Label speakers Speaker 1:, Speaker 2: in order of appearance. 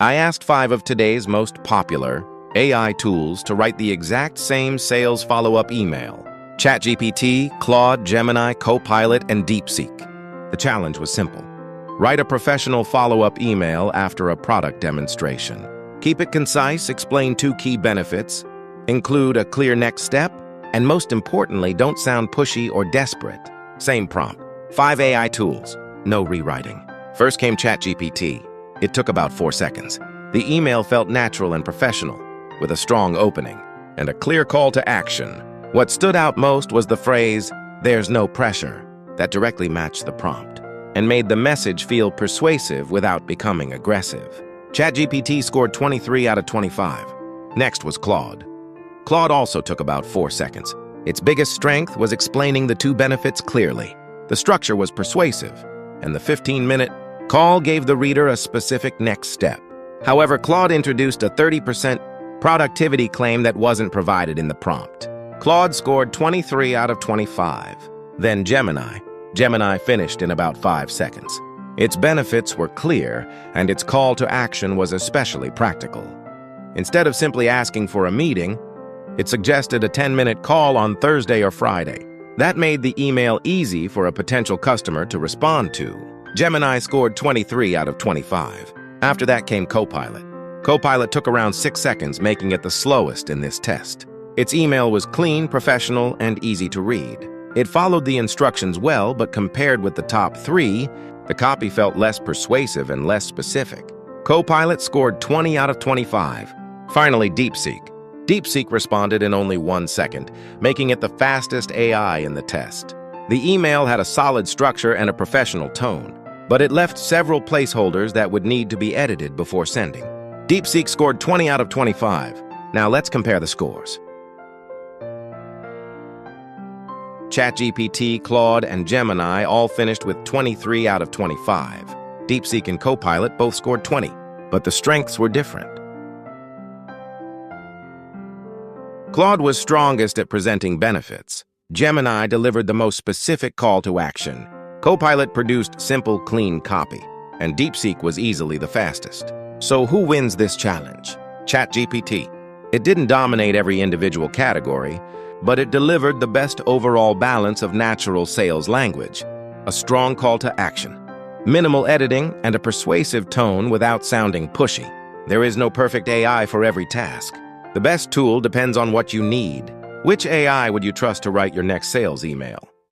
Speaker 1: I asked 5 of today's most popular AI tools to write the exact same sales follow-up email. ChatGPT, Claude, Gemini, Copilot, and DeepSeek. The challenge was simple. Write a professional follow-up email after a product demonstration. Keep it concise, explain 2 key benefits, include a clear next step, and most importantly, don't sound pushy or desperate. Same prompt. 5 AI tools. No rewriting. First came ChatGPT. It took about 4 seconds. The email felt natural and professional, with a strong opening and a clear call to action. What stood out most was the phrase, "There's no pressure," that directly matched the prompt and made the message feel persuasive without becoming aggressive. ChatGPT scored 23 out of 25. Next was Claude. Claude also took about 4 seconds. Its biggest strength was explaining the 2 benefits clearly. The structure was persuasive, and the 15-minute call gave the reader a specific next step. However, Claude introduced a 30% productivity claim that wasn't provided in the prompt. Claude scored 23 out of 25. Then Gemini. Gemini finished in about 5 seconds. Its benefits were clear, and its call to action was especially practical. Instead of simply asking for a meeting, it suggested a 10-minute call on Thursday or Friday. That made the email easy for a potential customer to respond to. Gemini scored 23 out of 25. After that came Copilot. Copilot took around 6 seconds, making it the slowest in this test. Its email was clean, professional, and easy to read. It followed the instructions well, but compared with the top 3, the copy felt less persuasive and less specific. Copilot scored 20 out of 25. Finally, DeepSeek. DeepSeek responded in only 1 second, making it the fastest AI in the test. The email had a solid structure and a professional tone, but it left several placeholders that would need to be edited before sending. DeepSeek scored 20 out of 25. Now let's compare the scores. ChatGPT, Claude, and Gemini all finished with 23 out of 25. DeepSeek and Copilot both scored 20, but the strengths were different. Claude was strongest at presenting benefits. Gemini delivered the most specific call to action. Copilot produced simple, clean copy, and DeepSeek was easily the fastest. So who wins this challenge? ChatGPT. It didn't dominate every individual category, but it delivered the best overall balance of natural sales language, a strong call to action, minimal editing, and a persuasive tone without sounding pushy. There is no perfect AI for every task. The best tool depends on what you need. Which AI would you trust to write your next sales email?